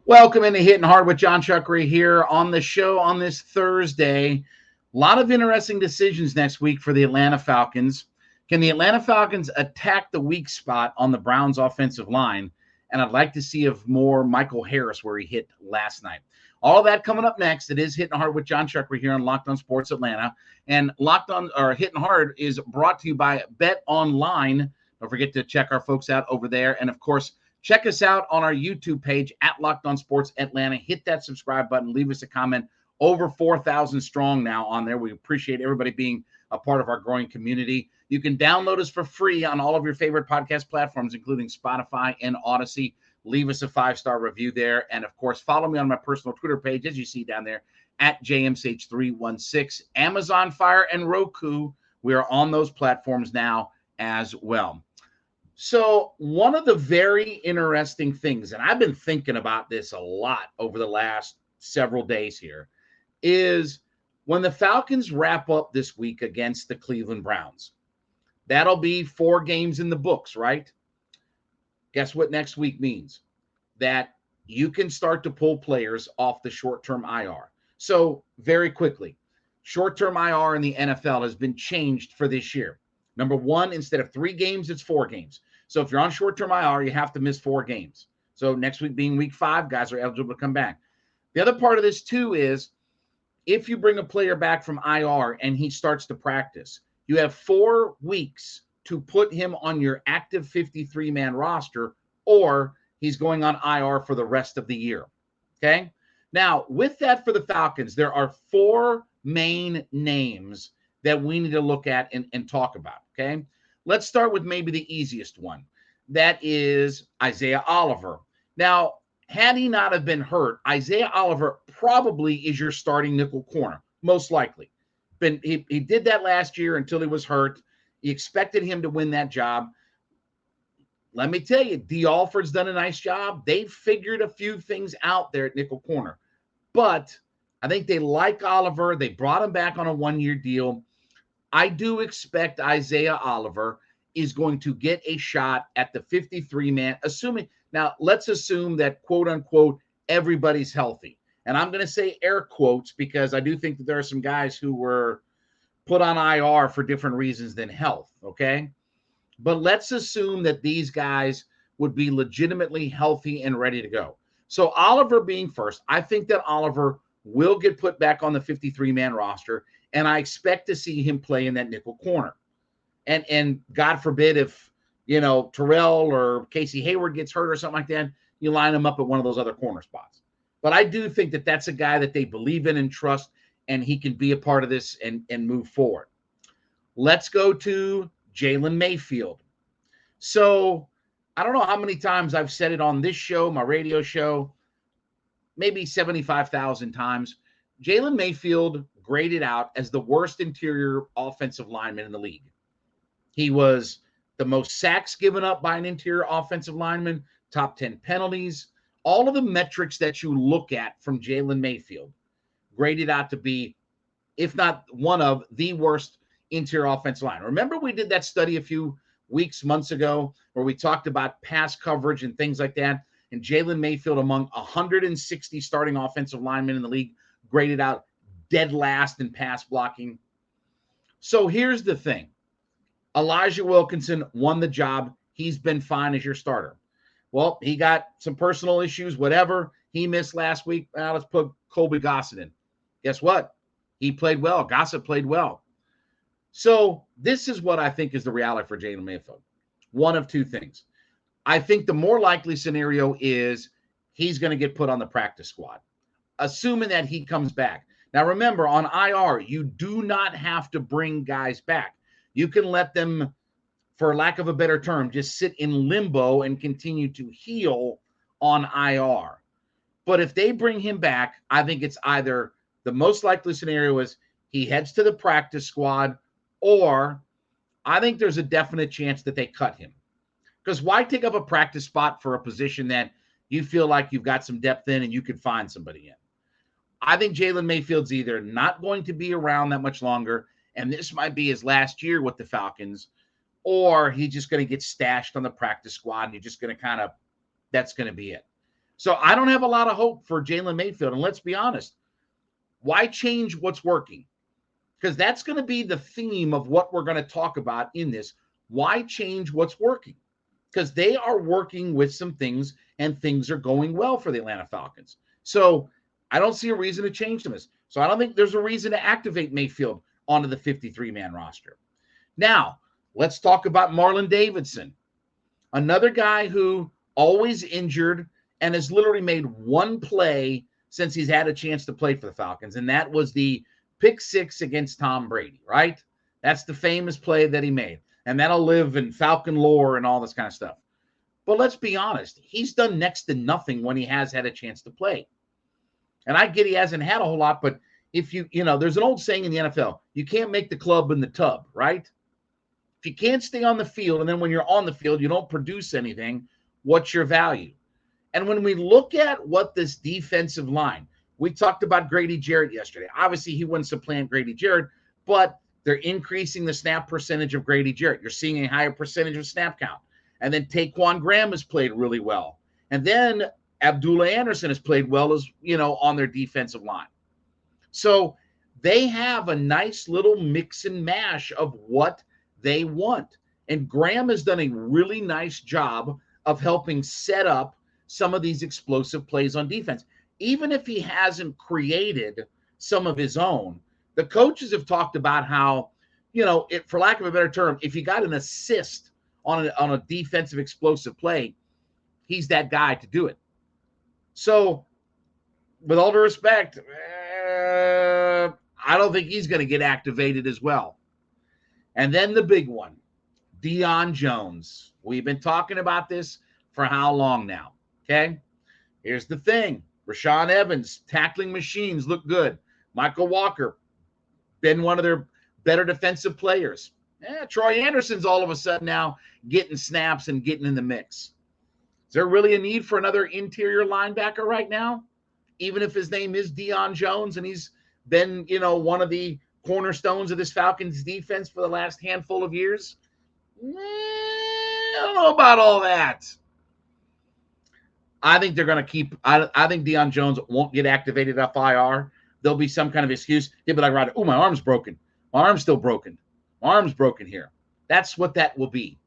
Welcome into Hittin' Hard with Jon Chuckery here on the show on this Thursday. A lot of interesting decisions next week for the Atlanta Falcons. Can the Atlanta Falcons attack the weak spot on the Browns' offensive line? And I'd like to see if more Michael Harris where he hit last night. All of that coming up next. It is Hittin' Hard with Jon Chuckery here on Locked On Sports Atlanta. And Hittin' Hard is brought to you by Bet Online. Don't forget to check our folks out over there. And, of course, check us out on our YouTube page at Locked On Sports Atlanta. Hit that subscribe button. Leave us a comment. Over 4,000 strong now on there. We appreciate everybody being a part of our growing community. You can download us for free on all of your favorite podcast platforms, including Spotify and Odyssey. Leave us a 5-star review there. And, of course, follow me on my personal Twitter page, as you see down there, at JMSH316. Amazon Fire and Roku, we are on those platforms now as well. So one of the very interesting things, and I've been thinking about this a lot over the last several days here, is when the Falcons wrap up this week against the Cleveland Browns. That'll be 4 games in the books, right? Guess what next week means? That you can start to pull players off the short-term IR. So very quickly, short-term IR in the NFL has been changed for this year. Number one, instead of 3 games, it's 4 games. So if you're on short-term IR, you have to miss 4 games. So next week being week 5, guys are eligible to come back. The other part of this, too, is if you bring a player back from IR and he starts to practice, you have 4 weeks to put him on your active 53-man roster, or he's going on IR for the rest of the year. Okay? Now, with that for the Falcons, there are 4 main names that we need to look at and talk about. Okay? Let's start with maybe the easiest one. That is Isaiah Oliver. Now, had he not have been hurt, Isaiah Oliver probably is your starting nickel corner, most likely. He did that last year until he was hurt. You expected him to win that job. Let me tell you, D. Alford's done a nice job. They've figured a few things out there at nickel corner. But I think they like Oliver. They brought him back on a 1-year deal. I do expect Isaiah Oliver is going to get a shot at the 53-man, now let's assume that, quote unquote, everybody's healthy. And I'm going to say air quotes because I do think that there are some guys who were put on IR for different reasons than health, okay? But let's assume that these guys would be legitimately healthy and ready to go. So Oliver being first, I think that Oliver will get put back on the 53-man roster, and I expect to see him play in that nickel corner. And God forbid if, Terrell or Casey Hayward gets hurt or something like that, you line him up at one of those other corner spots. But I do think that that's a guy that they believe in and trust, and he can be a part of this and move forward. Let's go to Jalen Mayfield. So I don't know how many times I've said it on this show, my radio show, maybe 75,000 times. Jalen Mayfield graded out as the worst interior offensive lineman in the league. He was the most sacks given up by an interior offensive lineman, top 10 penalties, all of the metrics that you look at from Jalen Mayfield graded out to be, if not one of, the worst interior offensive line. Remember we did that study a few months ago, where we talked about pass coverage and things like that, and Jalen Mayfield, among 160 starting offensive linemen in the league, graded out dead last in pass blocking. So here's the thing. Elijah Wilkinson won the job. He's been fine as your starter. Well, he got some personal issues, whatever. He missed last week. Now let's put Colby Gossett in. Guess what? He played well. Gossett played well. So this is what I think is the reality for Jalen Mayfield. One of 2 things. I think the more likely scenario is he's going to get put on the practice squad, assuming that he comes back. Now, remember, on IR, you do not have to bring guys back. You can let them, for lack of a better term, just sit in limbo and continue to heal on IR. But if they bring him back, I think it's either the most likely scenario is he heads to the practice squad, or I think there's a definite chance that they cut him. Because why take up a practice spot for a position that you feel like you've got some depth in and you could find somebody in? I think Jalen Mayfield's either not going to be around that much longer, and this might be his last year with the Falcons, or he's just going to get stashed on the practice squad, and you're just going to that's going to be it. So I don't have a lot of hope for Jalen Mayfield. And let's be honest, why change what's working? Because that's going to be the theme of what we're going to talk about in this. Why change what's working? Because they are working with some things and things are going well for the Atlanta Falcons. So I don't see a reason to change them. So I don't think there's a reason to activate Mayfield onto the 53-man roster. Now, let's talk about Marlon Davidson, another guy who always injured and has literally made one play since he's had a chance to play for the Falcons, and that was the pick six against Tom Brady, right? That's the famous play that he made, and that'll live in Falcon lore and all this kind of stuff. But let's be honest, he's done next to nothing when he has had a chance to play. And I get he hasn't had a whole lot, but if there's an old saying in the NFL, you can't make the club in the tub, right? If you can't stay on the field, and then when you're on the field, you don't produce anything, what's your value? And when we look at what this defensive line, we talked about Grady Jarrett yesterday. Obviously, he wouldn't supplant Grady Jarrett, but they're increasing the snap percentage of Grady Jarrett. You're seeing a higher percentage of snap count. And then Taquan Graham has played really well. And then Abdullah Anderson has played well as, on their defensive line. So they have a nice little mix and mash of what they want. And Graham has done a really nice job of helping set up some of these explosive plays on defense. Even if he hasn't created some of his own, the coaches have talked about how, for lack of a better term, if you got an assist on a defensive explosive play, he's that guy to do it. So, with all due respect, I don't think he's going to get activated as well. And then the big one, Dion Jones. We've been talking about this for how long now? Okay, here's the thing. Rashaan Evans, tackling machines look good. Michael Walker, been one of their better defensive players. Troy Anderson's all of a sudden now getting snaps and getting in the mix. Is there really a need for another interior linebacker right now? Even if his name is Dion Jones and he's been, one of the cornerstones of this Falcons defense for the last handful of years? I don't know about all that. I think they're going to keep – I think Dion Jones won't get activated off IR. There'll be some kind of excuse. He'll be like, right, my arm's broken. My arm's still broken. My arm's broken here. That's what that will be.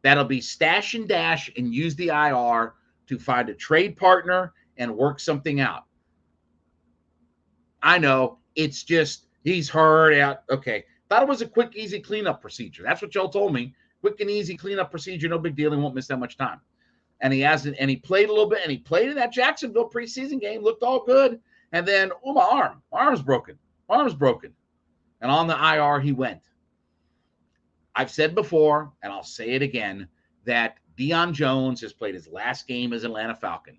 That'll be stash and dash and use the IR to find a trade partner and work something out. I know. It's just he's hurt out. Okay. Thought it was a quick, easy cleanup procedure. That's what y'all told me. Quick and easy cleanup procedure. No big deal. He won't miss that much time. And he hasn't, and he played a little bit, and he played in that Jacksonville preseason game, looked all good. And then, my arm's broken. And on the IR, he went. I've said before, and I'll say it again, that Dion Jones has played his last game as Atlanta Falcon.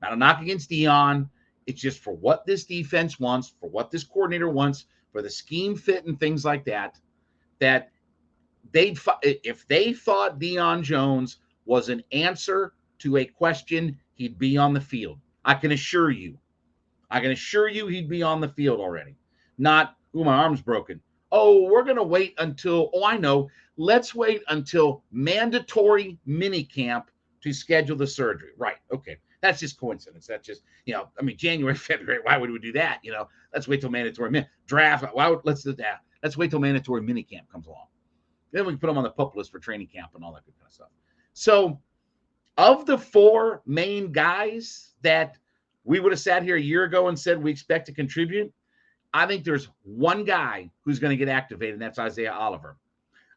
Not a knock against Dion. It's just for what this defense wants, for what this coordinator wants, for the scheme fit and things like that, that if they thought Dion Jones was an answer to a question, he'd be on the field. I can assure you he'd be on the field already. Not, my arm's broken. We're going to wait until, I know, let's wait until mandatory minicamp to schedule the surgery. Right, okay. That's just coincidence. That's just, January, February, why would we do that? Let's wait till mandatory draft. Let's do that. Let's wait till mandatory minicamp comes along. Then we can put them on the pup list for training camp and all that good kind of stuff. So, of the four main guys that we would have sat here a year ago and said we expect to contribute, I think there's one guy who's going to get activated, and that's Isaiah Oliver.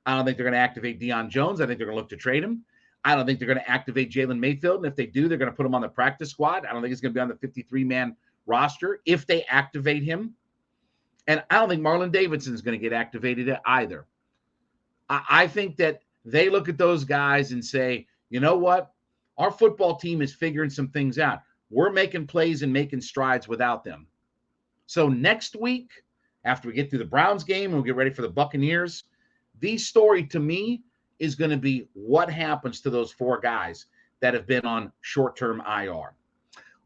I don't think they're going to activate Dion Jones. I think they're going to look to trade him. I don't think they're going to activate Jalen Mayfield. And if they do, they're going to put him on the practice squad. I don't think he's going to be on the 53-man roster if they activate him. And I don't think Marlon Davidson is going to get activated either. I think that they look at those guys and say, you know what? Our football team is figuring some things out. We're making plays and making strides without them. So next week, after we get through the Browns game and we'll get ready for the Buccaneers, the story to me is going to be what happens to those four guys that have been on short-term IR.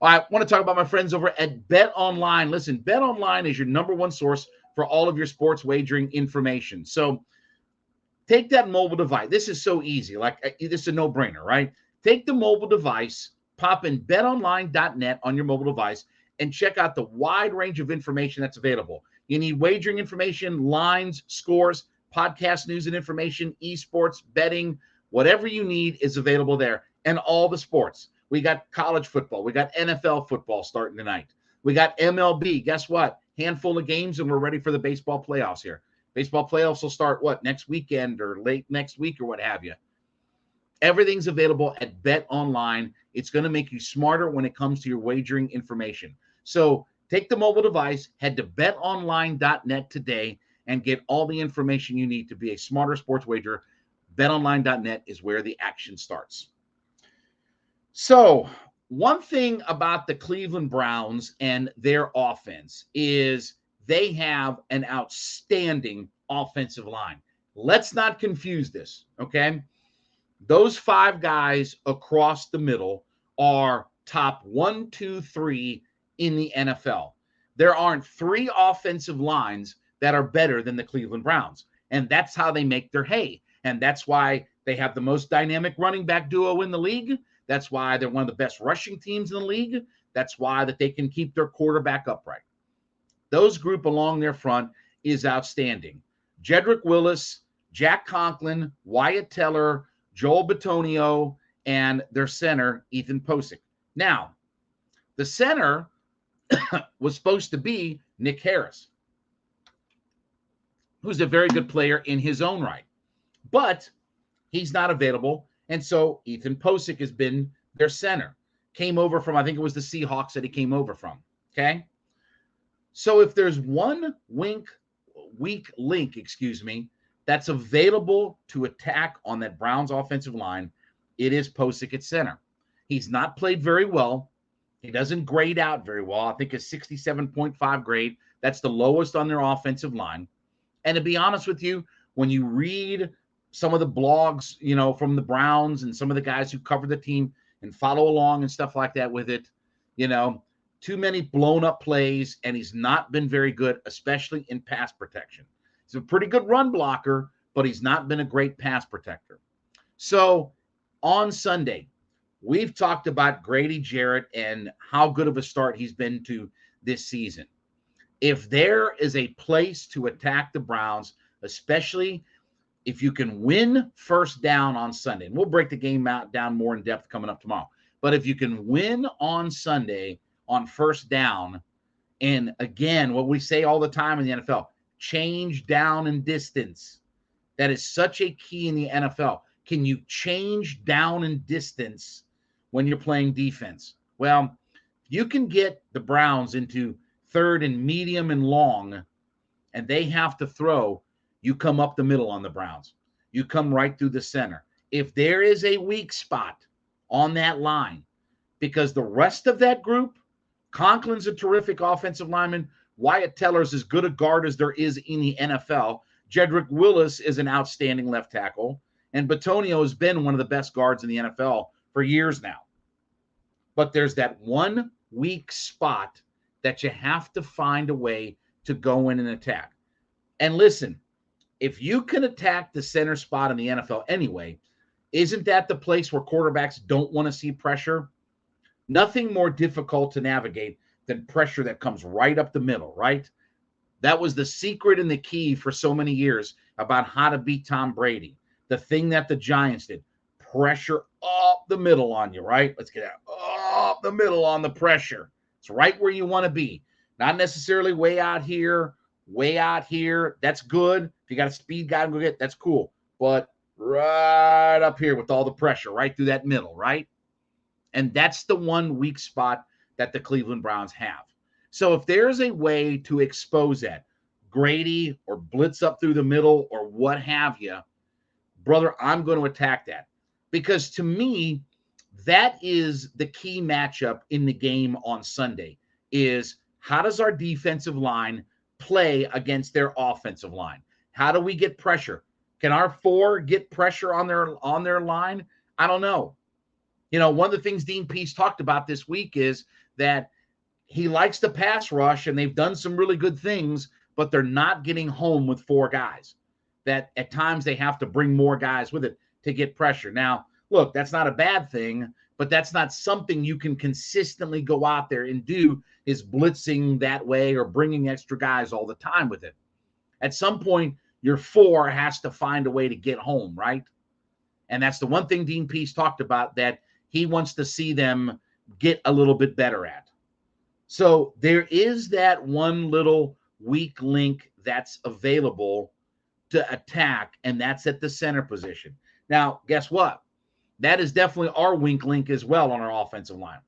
I want to talk about my friends over at Bet Online. Listen, Bet Online is your number one source for all of your sports wagering information. So take that mobile device. This is so easy. This is a no-brainer, right? Take the mobile device, pop in betonline.net on your mobile device and check out the wide range of information that's available. You need wagering information, lines, scores, podcast news and information, esports, betting, whatever you need is available there. And all the sports. We got college football. We got NFL football starting tonight. We got MLB. Guess what? Handful of games, and we're ready for the baseball playoffs here. Baseball playoffs will start, next weekend or late next week or what have you. Everything's available at Bet Online. It's going to make you smarter when it comes to your wagering information. So take the mobile device, head to betonline.net today, and get all the information you need to be a smarter sports wagerer. BetOnline.net is where the action starts. So one thing about the Cleveland Browns and their offense is they have an outstanding offensive line. Let's not confuse this, okay? Those 5 guys across the middle are top 1, 2, 3 in the NFL. There aren't 3 offensive lines that are better than the Cleveland Browns, and that's how they make their hay. And that's why they have the most dynamic running back duo in the league. That's why they're one of the best rushing teams in the league. That's why that they can keep their quarterback upright. Those group along their front is outstanding. Jedrick Willis, Jack Conklin, Wyatt Teller, Joel Bitonio, and their center, Ethan Posick. Now, the center was supposed to be Nick Harris, who's a very good player in his own right. But he's not available, and so Ethan Posick has been their center. Came over from, I think it was the Seahawks that he came over from, okay? So if there's one weak link, that's available to attack on that Browns offensive line, it is Posick at center. He's not played very well. He doesn't grade out very well. I think a 67.5 grade. That's the lowest on their offensive line. And to be honest with you, when you read some of the blogs, from the Browns and some of the guys who cover the team and follow along and stuff like that with it, too many blown up plays, and he's not been very good, especially in pass protection. He's a pretty good run blocker, but he's not been a great pass protector. So on Sunday, we've talked about Grady Jarrett and how good of a start he's been to this season. If there is a place to attack the Browns, especially if you can win first down on Sunday, and we'll break the game down more in depth coming up tomorrow, but if you can win on Sunday on first down, and again, what we say all the time in the NFL, change down and distance. That is such a key in the NFL. Can you change down and distance when you're playing defense? Well, you can get the Browns into third and medium and long, and they have to throw, you come up the middle on the Browns. You come right through the center. If there is a weak spot on that line, because the rest of that group, Conklin's a terrific offensive lineman. Wyatt Teller's as good a guard as there is in the NFL. Jedrick Willis is an outstanding left tackle. And Bitonio has been one of the best guards in the NFL for years now. But there's that one weak spot that you have to find a way to go in and attack. And listen, if you can attack the center spot in the NFL anyway, isn't that the place where quarterbacks don't want to see pressure? Nothing more difficult to navigate than pressure that comes right up the middle, right? That was the secret and the key for so many years about how to beat Tom Brady. The thing that the Giants did, pressure up the middle on you, right? Let's get up the middle on the pressure. It's right where you want to be. Not necessarily way out here. That's good. If you got a speed guy to go get, that's cool. But right up here with all the pressure, right through that middle, right? And that's the one weak spot that the Cleveland Browns have. So if there's a way to expose that, Grady or blitz up through the middle or what have you, brother, I'm going to attack that. Because to me, that is the key matchup in the game on Sunday, is how does our defensive line play against their offensive line? How do we get pressure? Can our 4 get pressure on their line? I don't know. One of the things Dean Pease talked about this week is that he likes the pass rush, and they've done some really good things, but they're not getting home with 4 guys. That at times they have to bring more guys with it to get pressure. Now, Look, that's not a bad thing, but that's not something you can consistently go out there and do, is blitzing that way or bringing extra guys all the time with it. At some point, your 4 has to find a way to get home, right? And that's the one thing Dean Pease talked about that he wants to see them get a little bit better at. So there is that one little weak link that's available to attack, and that's at the center position. Now, guess what? That is definitely our weak link as well on our offensive line.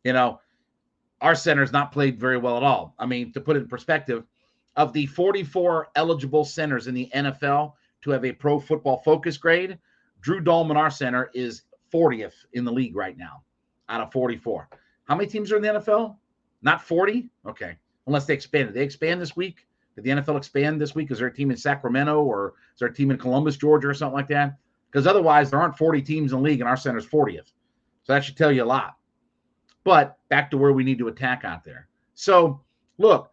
You know, our center's not played very well at all. I mean, to put it in perspective, of the 44 eligible centers in the NFL to have a Pro Football Focus grade, Drew Dalman, our center, is 40th in the league right now out of 44. How many teams are in the NFL? Not 40? Okay. Unless they expanded. They expand this week? Did the NFL expand this week? Is there a team in Sacramento, or is there a team in Columbus, Georgia, or something like that? Because otherwise, there aren't 40 teams in the league, and our center's 40th. So that should tell you a lot. But back to where we need to attack out there. So, look,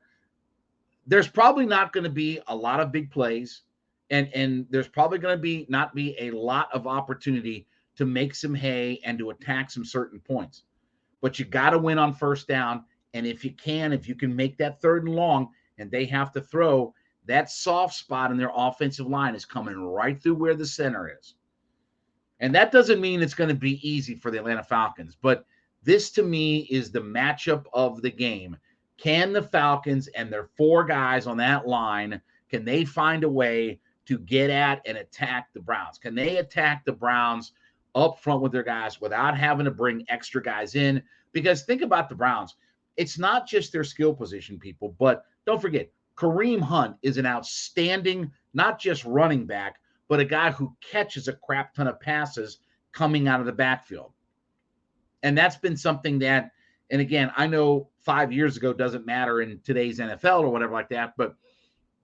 there's probably not going to be a lot of big plays, and there's probably going to not be a lot of opportunity to make some hay and to attack some certain points. But you got to win on first down, and if you can make that 3rd and long and they have to throw, that soft spot in their offensive line is coming right through where the center is. And that doesn't mean it's going to be easy for the Atlanta Falcons, but this to me is the matchup of the game. Can the Falcons and their 4 guys on that line, can they find a way to get at and attack the Browns? Can they attack the Browns up front with their guys without having to bring extra guys in? Because think about the Browns. It's not just their skill position people, but don't forget, Kareem Hunt is an outstanding, not just running back, but a guy who catches a crap ton of passes coming out of the backfield. And that's been something that, and again, I know 5 years ago doesn't matter in today's NFL or whatever like that, but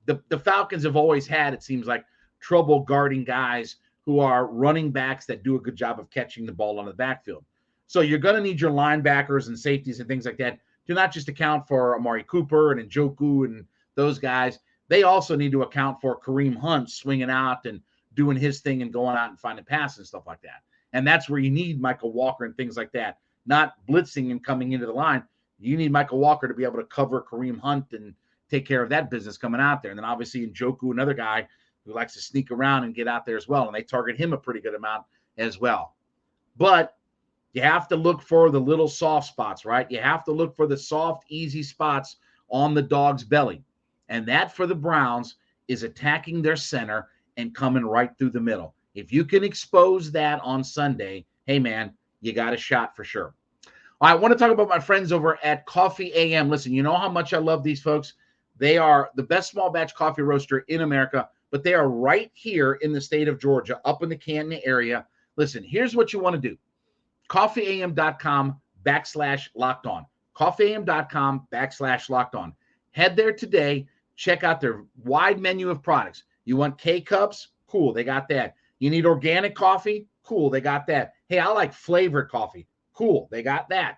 the Falcons have always had, it seems like, trouble guarding guys who are running backs that do a good job of catching the ball on the backfield. So you're going to need your linebackers and safeties and things like that to not just account for Amari Cooper and Njoku and those guys. They also need to account for Kareem Hunt swinging out and doing his thing and going out and finding passes and stuff like that. And that's where you need Michael Walker and things like that, not blitzing and coming into the line. You need Michael Walker to be able to cover Kareem Hunt and take care of that business coming out there. And then obviously Njoku, another guy who likes to sneak around and get out there as well. And they target him a pretty good amount as well. But you have to look for the little soft spots, right? You have to look for the soft, easy spots on the dog's belly. And that for the Browns is attacking their center and coming right through the middle. If you can expose that on Sunday, hey, man, you got a shot for sure. All right, I want to talk about my friends over at Coffee AM. Listen, you know how much I love these folks. They are the best small batch coffee roaster in America, but they are right here in the state of Georgia, up in the Canton area. Listen, here's what you want to do. coffeeam.com/locked on. coffeeam.com/locked on. Head there today. Check out their wide menu of products. You want K-Cups? Cool, they got that. You need organic coffee? Cool, they got that. Hey, I like flavored coffee. Cool, they got that.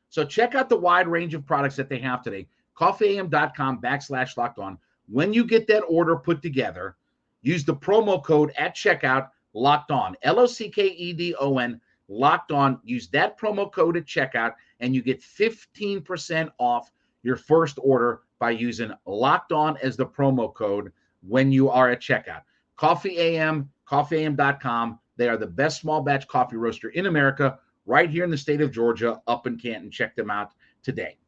So check out the wide range of products that they have today. coffeeam.com/locked on. When you get that order put together, use the promo code at checkout, locked on, LOCKEDON, locked on. Use that promo code at checkout, and you get 15% off your first order by using locked on as the promo code when you are at checkout. Coffee AM, coffeeam.com. They are the best small batch coffee roaster in America, right here in the state of Georgia, up in Canton. Check them out today.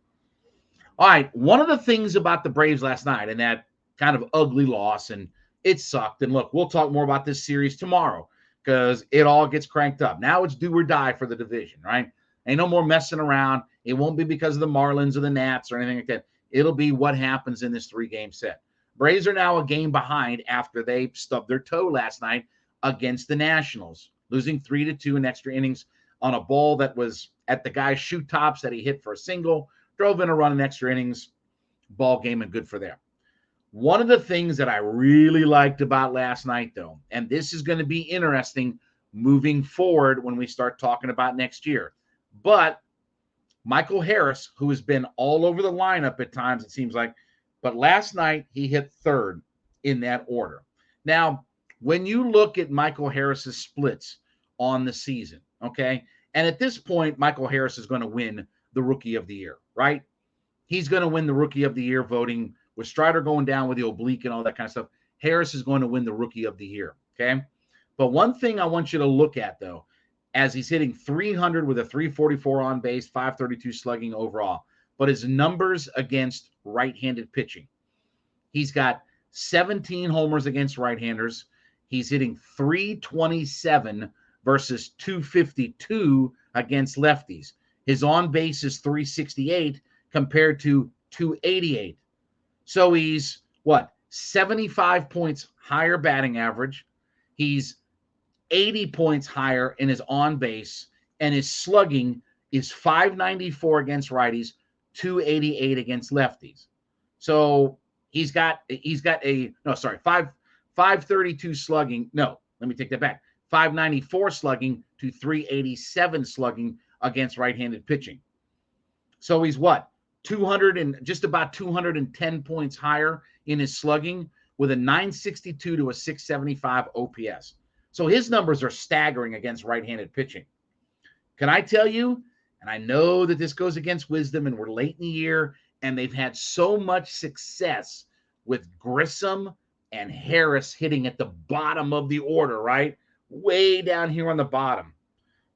All right, one of the things about the Braves last night and that kind of ugly loss, and it sucked. And look, we'll talk more about this series tomorrow because it all gets cranked up. Now it's do or die for the division, right? Ain't no more messing around. It won't be because of the Marlins or the Nats or anything like that. It'll be what happens in this 3-game set. Braves are now a game behind after they stubbed their toe last night against the Nationals, losing 3-2 in extra innings on a ball that was at the guy's shoe tops that he hit for a single, drove in a run in extra innings, ball game, and good for them. One of the things that I really liked about last night, though, and this is going to be interesting moving forward when we start talking about next year, but Michael Harris, who has been all over the lineup at times, it seems like, but last night he hit third in that order. Now, when you look at Michael Harris's splits on the season, okay? And at this point, Michael Harris is going to win the Rookie of the Year, right? He's going to win the Rookie of the Year voting. With Strider going down with the oblique and all that kind of stuff, Harris is going to win the Rookie of the Year, okay? But one thing I want you to look at, though, as he's hitting 300 with a 344 on base, 532 slugging overall, but his numbers against right-handed pitching. He's got 17 homers against right-handers. He's hitting 327 versus 252 against lefties. His on base is 368 compared to 288. So he's, 75 points higher batting average. He's 80 points higher in his on base, and his slugging is 594 against righties, 288 against lefties. So he's got 532 slugging. No, let me take that back. 594 slugging to 387 slugging against right-handed pitching. So he's 200 and just about 210 points higher in his slugging with a 962 to a 675 OPS. So his numbers are staggering against right-handed pitching. Can I tell you, and I know that this goes against wisdom and we're late in the year and they've had so much success with Grissom and Harris hitting at the bottom of the order, right? Way down here on the bottom.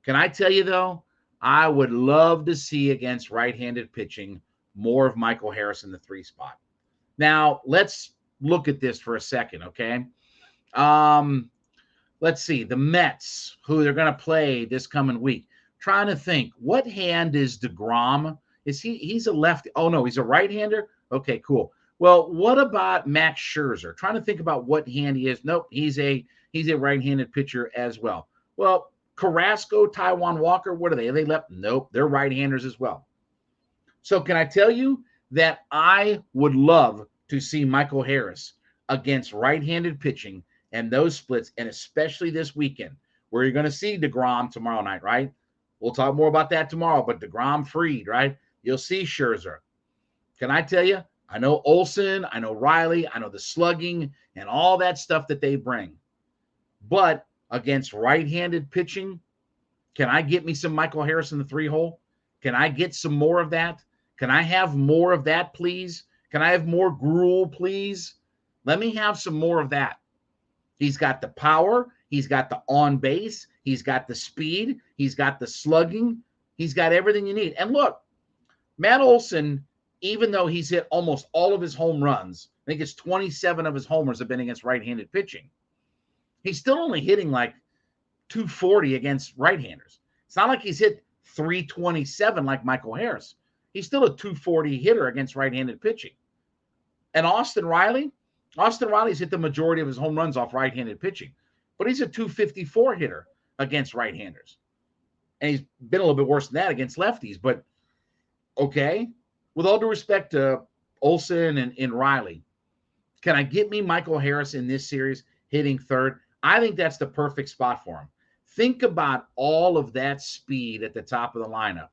Can I tell you, though, I would love to see against right-handed pitching more of Michael Harris in the 3 spot. Now, let's look at this for a second, okay? Let's see. The Mets, who they're going to play this coming week. Trying to think, what hand is DeGrom? He's a lefty? Oh, no, he's a right-hander? Okay, cool. Well, what about Max Scherzer? Trying to think about what hand he is. Nope, he's a right-handed pitcher as well. Well, Carrasco, Taijuan Walker, what are they? Are they left? Nope, they're right-handers as well. So can I tell you that I would love to see Michael Harris against right-handed pitching and those splits, and especially this weekend where you're going to see DeGrom tomorrow night, right? We'll talk more about that tomorrow, but DeGrom freed, right? You'll see Scherzer. Can I tell you? I know Olsen, I know Riley, I know the slugging and all that stuff that they bring. But against right-handed pitching, can I get me some Michael Harris in the 3-hole? Can I get some more of that? Can I have more of that, please? Can I have more gruel, please? Let me have some more of that. He's got the power. He's got the on base. He's got the speed. He's got the slugging. He's got everything you need. And look, Matt Olson, even though he's hit almost all of his home runs, I think it's 27 of his homers have been against right-handed pitching. He's still only hitting like 240 against right-handers. It's not like he's hit 327 like Michael Harris. He's still a 240 hitter against right-handed pitching. And Austin Riley's hit the majority of his home runs off right-handed pitching, but he's a 254 hitter against right-handers. And he's been a little bit worse than that against lefties, but okay. With all due respect to Olsen and Riley, can I get me Michael Harris in this series hitting third? I think that's the perfect spot for him. Think about all of that speed at the top of the lineup.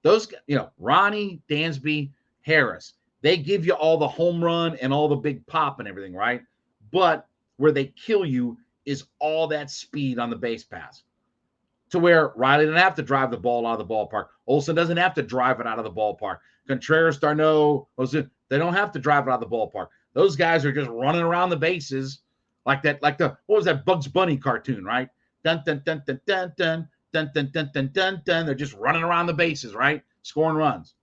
Those, Ronnie, Dansby, Harris, they give you all the home run and all the big pop and everything, right? But where they kill you is all that speed on the base pass. To where Riley doesn't have to drive the ball out of the ballpark. Olsen doesn't have to drive it out of the ballpark. Contreras, Darno, they don't have to drive it out of the ballpark. Those guys are just running around the bases like that, what was that Bugs Bunny cartoon, right? Dun dun dun dun dun dun dun dun dun dun dun dun. They're just running around the bases, right? Scoring runs.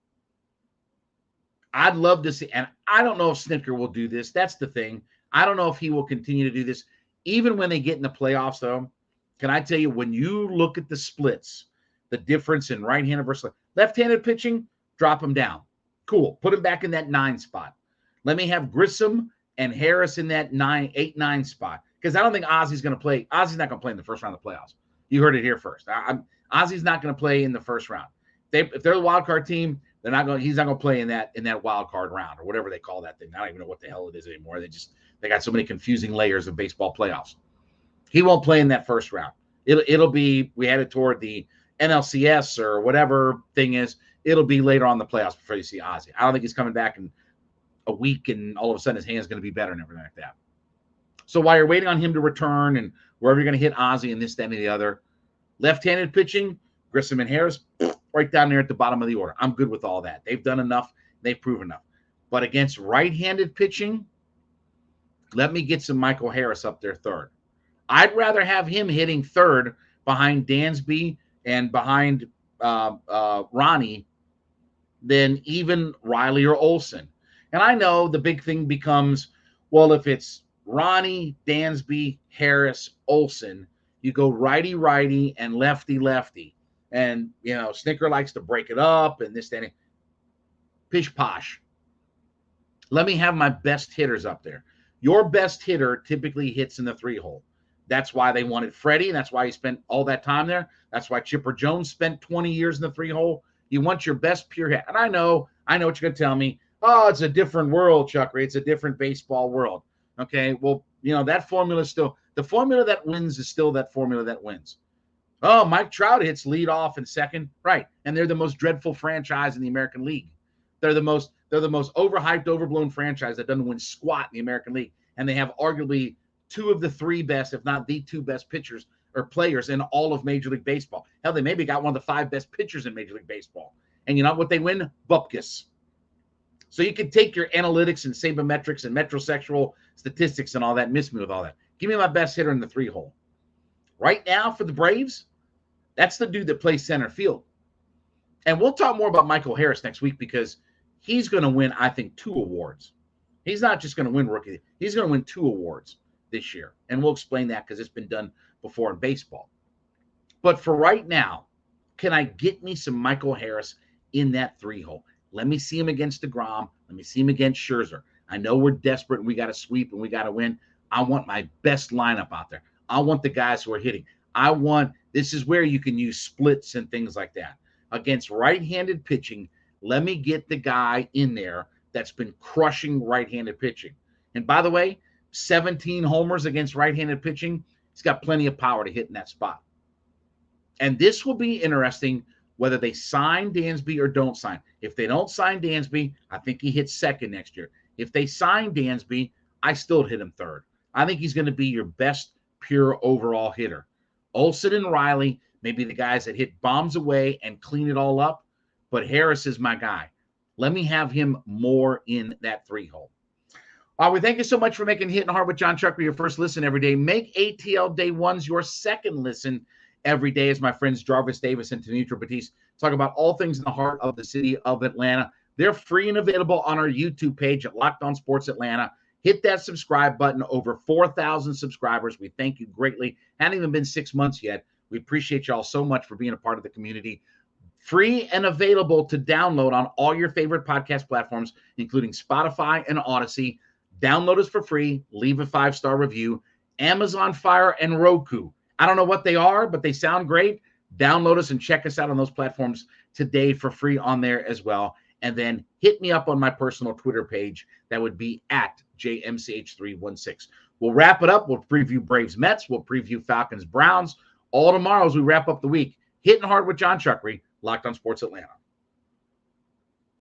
I'd love to see, and I don't know if Snitker will do this. That's the thing. I don't know if he will continue to do this. Even when they get in the playoffs, though, can I tell you, when you look at the splits, the difference in right-handed versus left-handed pitching, drop them down. Cool. Put them back in that 9 spot. Let me have Grissom and Harris in that 8-9 spot. Because I don't think Ozzy's going to play. Ozzy's not going to play in the first round of the playoffs. You heard it here first. Ozzy's not going to play in the first round. If they're the wild card team, they're not going. He's not going to play in that wild card round or whatever they call that thing. I don't even know what the hell it is anymore. They got so many confusing layers of baseball playoffs. He won't play in that first round. It'll be, we headed toward the NLCS or whatever thing is. It'll be later on in the playoffs before you see Ozzy. I don't think he's coming back in a week and all of a sudden his hand's going to be better and everything like that. So while you're waiting on him to return and wherever you're going to hit Ozzy and this, that, and the other, Left-handed pitching, Grissom and Harris, right down there at the bottom of the order. I'm good with all that. They've done enough. They've proven enough. But against right-handed pitching, let me get some Michael Harris up there third. I'd rather have him hitting third behind Dansby and behind Ronnie than even Riley or Olsen. And I know the big thing becomes, well, if it's Ronnie, Dansby, Harris, Olsen, you go righty-righty and lefty-lefty. And, Snicker likes to break it up and this, that, and pish-posh. Let me have my best hitters up there. Your best hitter typically hits in the 3-hole. That's why they wanted Freddie. That's why he spent all that time there. That's why Chipper Jones spent 20 years in the 3-hole. You want your best pure hit. And I know what you're going to tell me. Oh, it's a different world, Chuckery. It's a different baseball world. Okay, well, that formula is still – the formula that wins is still that formula that wins. Oh, Mike Trout hits lead off and second. Right, and they're the most dreadful franchise in the American League. They're the most overhyped, overblown franchise that doesn't win squat in the American League. And they have arguably two of the three best, if not the two best pitchers or players in all of Major League Baseball. Hell, they maybe got one of the 5 best pitchers in Major League Baseball. And you know what they win? Bupkis. So you can take your analytics and sabermetrics and metrosexual statistics and all that, miss me with all that. Give me my best hitter in the 3-hole. Right now for the Braves, that's the dude that plays center field. And we'll talk more about Michael Harris next week because he's going to win, I think, 2 awards. He's not just going to win rookie. He's going to win 2 awards this year. And we'll explain that because it's been done before in baseball. But for right now, can I get me some Michael Harris in that 3-hole? Let me see him against DeGrom. Let me see him against Scherzer. I know we're desperate and we got to sweep and we got to win. I want my best lineup out there. I want the guys who are hitting. This is where you can use splits and things like that. Against right-handed pitching, let me get the guy in there that's been crushing right-handed pitching. And by the way, 17 homers against right-handed pitching. He's got plenty of power to hit in that spot. And this will be interesting whether they sign Dansby or don't sign. If they don't sign Dansby, I think he hits second next year. If they sign Dansby, I still hit him third. I think he's going to be your best pure overall hitter. Olsen and Riley may be the guys that hit bombs away and clean it all up, but Harris is my guy. Let me have him more in that 3-hole. We thank you so much for making Hittin' Hard with Jon Chuckery your first listen every day. Make ATL Day 1s your second listen every day as my friends Jarvis Davis and Tanitra Batiste talk about all things in the heart of the city of Atlanta. They're free and available on our YouTube page at Locked On Sports Atlanta. Hit that subscribe button. Over 4,000 subscribers. We thank you greatly. Hadn't even been 6 months yet. We appreciate y'all so much for being a part of the community. Free and available to download on all your favorite podcast platforms, including Spotify and Odyssey. Download us for free. Leave a 5-star review. Amazon Fire and Roku. I don't know what they are, but they sound great. Download us and check us out on those platforms today for free on there as well. And then hit me up on my personal Twitter page. That would be at JMCH316. We'll wrap it up. We'll preview Braves Mets. We'll preview Falcons Browns. All tomorrow as we wrap up the week. Hittin' Hard with Jon Chuckery, Locked On Sports Atlanta.